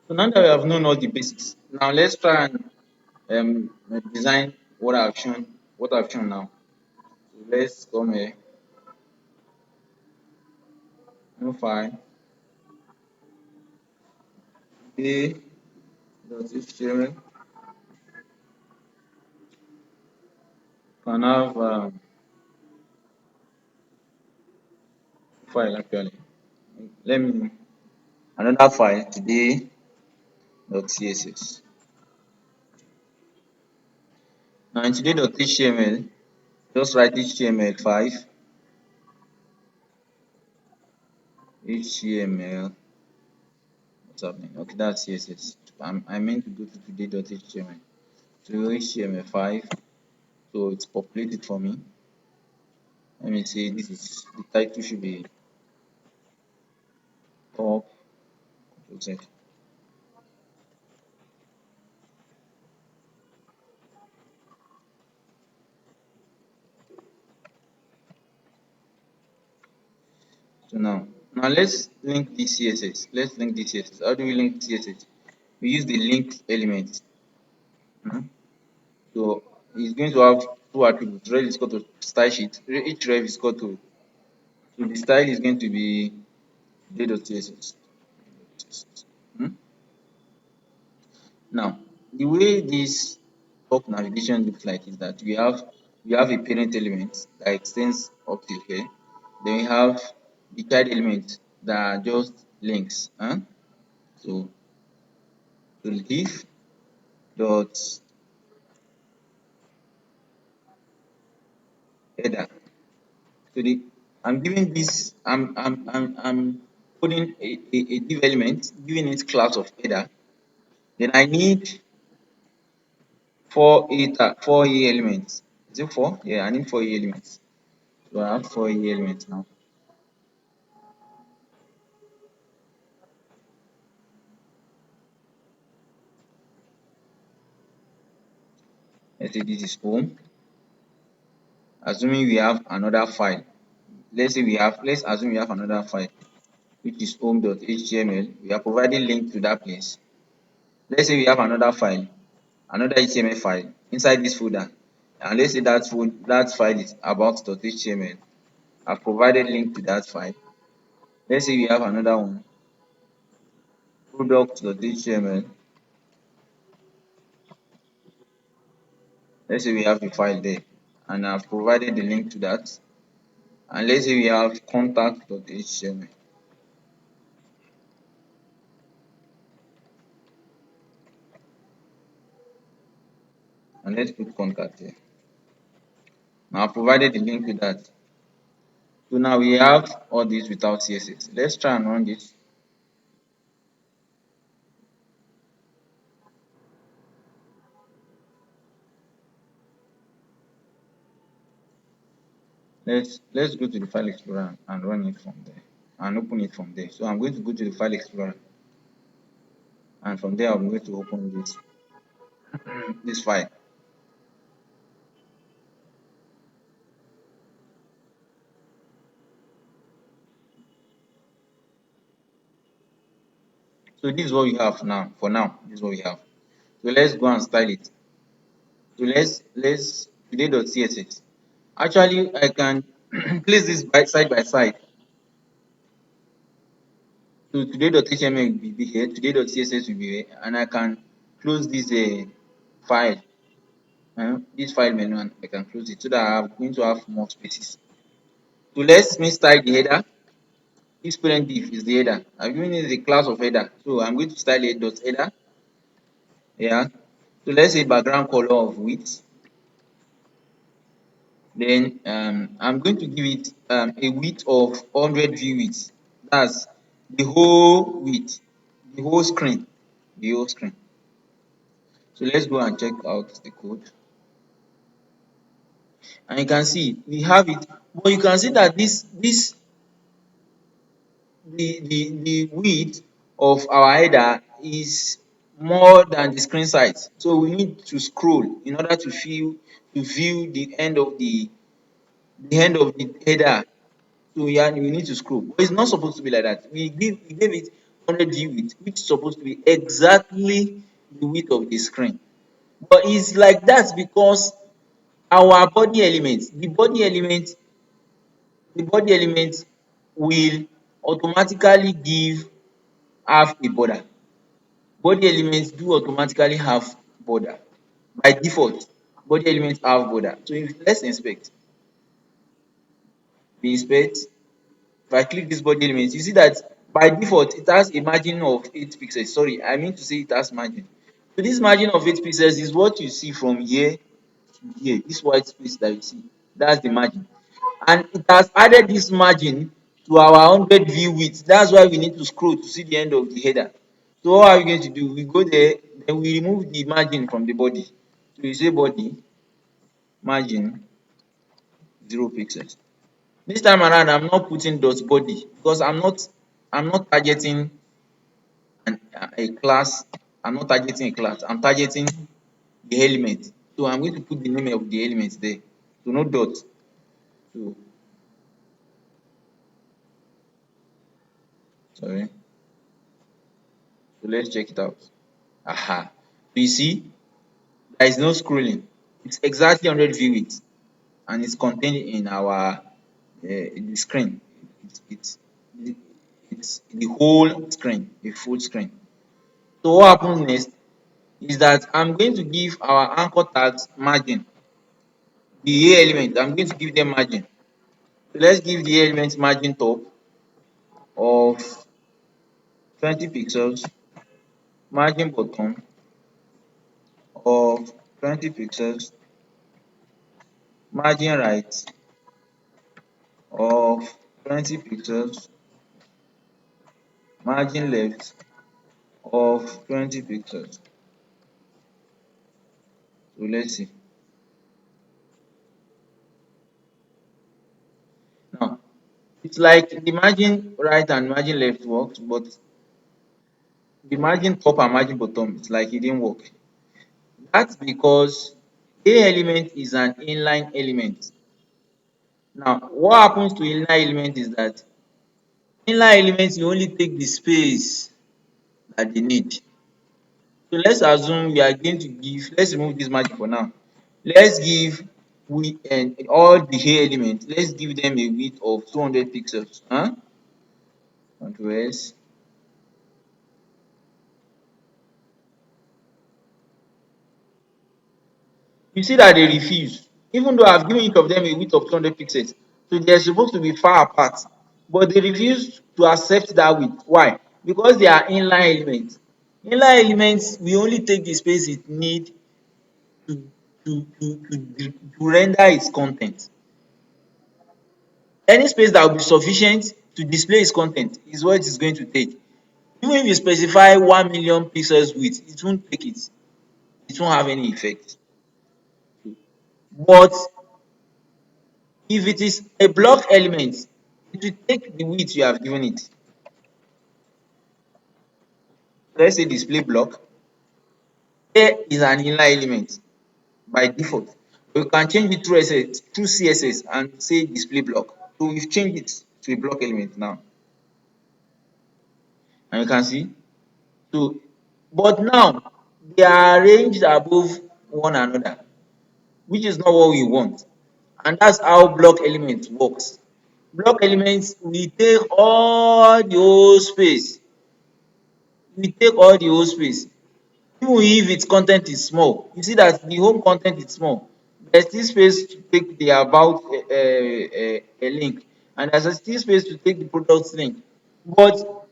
So now that we have known all the basics, now let's try and design what I've shown now. So let's come here, new file, a.html, can have file actually. Let me another file today.css. Now in today.html, just write html5, html. What's happening? Okay, that's CSS. I meant to go to today.html. So html5. So it's populated for me. Let me say this is the title should be top. So now let's link the CSS. Let's link the CSS. How do we link CSS? We use the link element. Mhm. So it's going to have two attributes. Rel is equal to style sheet. Each ref is equal to, so the style is going to be j.css. Mhm. Now the way this top navigation looks like is that we have a parent element that extends up till here. Then we have the child element that are just links. So div dot header. So I'm giving this I'm putting a div element, giving it class of header. Then I need four A elements. Is it four? Yeah, I need four A elements. So I have four A elements now. Let's say this is home. Assuming we have another file. Let's assume we have another file which is home.html. We are providing link to that place. Let's say we have another file, another HTML file inside this folder, and let's say that file is about.html. I've provided link to that file. Let's say we have another one, product.html. Let's say we have a file there, and I've provided the link to that. And let's say we have contact.html, and let's put contact here. Now I've provided the link to that. So now we have all this without CSS. Let's try and run this. Let's go to the file explorer and run it from there and open it from there. So I'm going to go to the file explorer, and from there I'm going to open this file. So this is what we have now. For now, this is what we have. So let's go and style it. So let's today.css. Actually, I can place this side by side. So today.html will be here, today.css will be here, and I can close this file, this file menu, and I can close it so that I'm going to have more spaces. So let's me style the header. This parent div is the header. I'm giving it the class of header. So I'm going to style it dot header. Yeah. So let's say background color of width. Then I'm going to give it a width of 100 view width. That's the whole width, the whole screen, the whole screen. So let's go and check out the code. And you can see we have it, but you can see that the width of our header is more than the screen size. So we need to scroll in order to view the end of the header. So yeah, we need to scroll. But it's not supposed to be like that. We gave it 100 view width, which is supposed to be exactly the width of the screen. But it's like that because our body element, the body element will automatically give half a border. Body elements do automatically have border. By default, body elements have border. So if let's inspect, we inspect. If I click this body element, you see that by default it has a margin of 8 pixels. Sorry, I mean to say it has margin. So this margin of 8 pixels is what you see from here to here. This white space that you see, that's the margin. And it has added this margin to our 100 view width. That's why we need to scroll to see the end of the header. So what are we going to do? We go there, then we remove the margin from the body. So you say body margin 0 pixels. This time around, I'm not putting dot body because I'm not targeting a class. I'm not targeting a class. I'm targeting the element. So I'm going to put the name of the element there. So no dot. So sorry. So let's check it out. Aha. So you see, there is no scrolling. It's exactly 100 view width, and it's contained in our the screen. It's it's the whole screen, the full screen. So what happens next is that I'm going to give our anchor tags margin. The A element, I'm going to give them margin. So let's give the A element margin top of 20 pixels, margin bottom of 20 pixels, margin right of 20 pixels, margin left of 20 pixels. So let's see. Now, it's like the margin right and margin left works, but the margin top and margin bottom, it's like it didn't work. That's because A element is an inline element. Now, what happens to inline element is that inline elements you only take the space that they need. So let's assume we are going to give, let's remove this margin for now. Let's give we and all the A elements, let's give them a width of 200 pixels. Control S. You see that they refuse, even though I've given each of them a width of 200 pixels. So they're supposed to be far apart, but they refuse to accept that width. Why? Because they are inline elements. Inline elements we only take the space it need to to render its content. Any space that will be sufficient to display its content is what it's going to take. Even if you specify 1 million pixels width, it won't take it. It won't have any effect. But if it is a block element, it will take the width you have given it. Let's say display block. A is an inline element by default. You can change it through CSS and say display block. So we've changed it to a block element now. And you can see. So, but now they are arranged above one another, which is not what we want. And that's how block element works. Block elements we take all the whole space. We take all the whole space. Even if its content is small, you see that the home content is small. There's still space to take the about a link, and there's still space to take the product link. But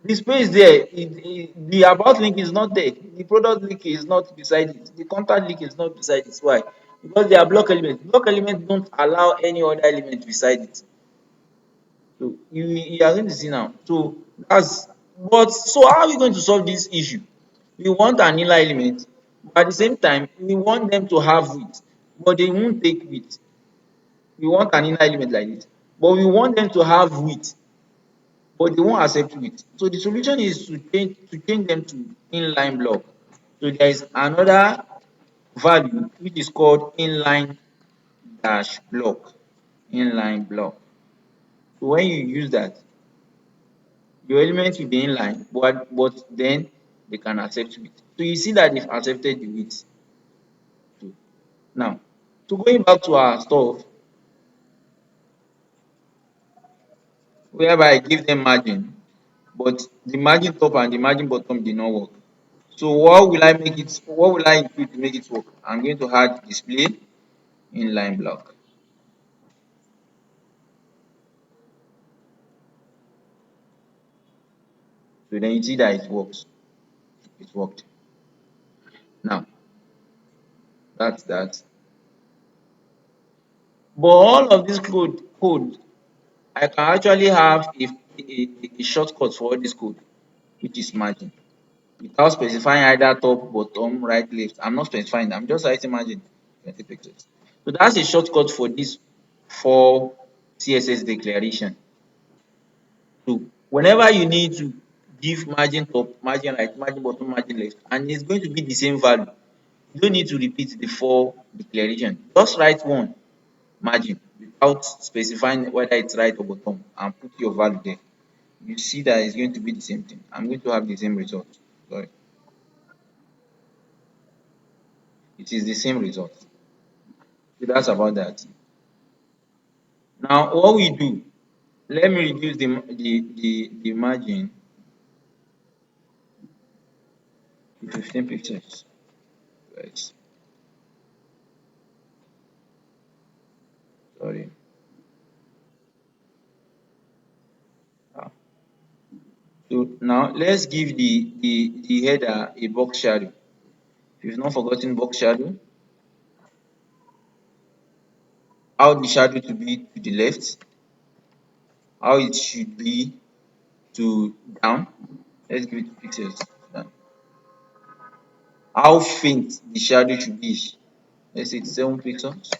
the space there, the about link is not there. The product link is not beside it. The contact link is not beside it. Why? Because they are block elements. Block elements don't allow any other element beside it. So you are going to see now. So that's but so how are we going to solve this issue? We want an inline element, but at the same time we want them to have width, but they won't take width. We want an inline element like this, but we want them to have width, but they won't accept width. So the solution is to change them to inline block. So there is another value which is called inline dash block. Inline block. So when you use that, your elements will be inline, but then they can accept width. So you see that they've accepted the width too. Now, so going back to our stuff, whereby I give them margin, but the margin top and the margin bottom did not work. So what will I include to make it work? I'm going to add display inline block. So then you see that it works. It worked. Now that's that. But all of this code, I can actually have a shortcut for all this code, which is margin, without specifying either top, bottom, right, left. I'm not specifying. I'm just writing margin 20 pixels. So that's a shortcut for this for CSS declaration. So whenever you need to give margin top, margin right, margin bottom, margin left, and it's going to be the same value, you don't need to repeat the four declaration. Just write one margin without specifying whether it's right or bottom and put your value there. You see that it's going to be the same thing. I'm going to have the same result. Sorry, it is the same result. So that's about that. Now what we do, let me reduce the margin to 15 pixels. Right. Sorry. Ah. So now let's give the header a box shadow. If you've not forgotten box shadow, how the shadow to be to the left, how it should be to down. Let's give it pixels. Down. How faint the shadow should be. Let's say it's 7 pixels.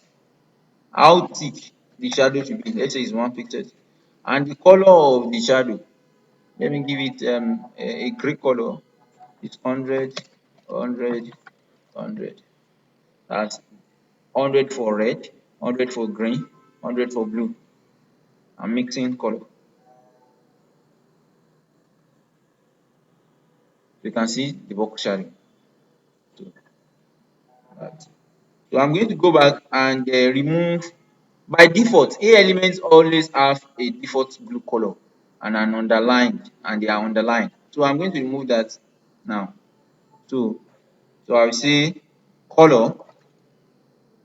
How thick the shadow should be. Let's say it's 1 pixel. And the color of the shadow. Let me give it a gray color. It's 100, 100, 100. That's 100 for red, 100 for green, 100 for blue. I'm mixing color. You can see the box shadow. So, that. So I'm going to go back and remove. By default, A elements always have a default blue color and an underlined, and they are underlined. So I'm going to remove that now. So I will say color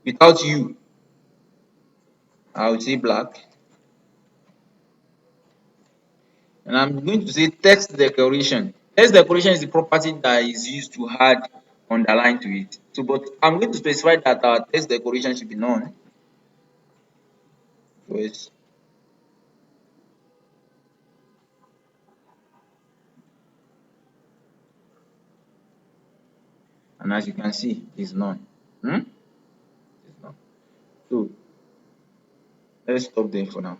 without U. I will say black, and I'm going to say text decoration. Text decoration is the property that is used to add underline to it. So, but I'm going to specify that our text decoration should be none. Yes, and as you can see, it's none. It's none. So let's stop there for now.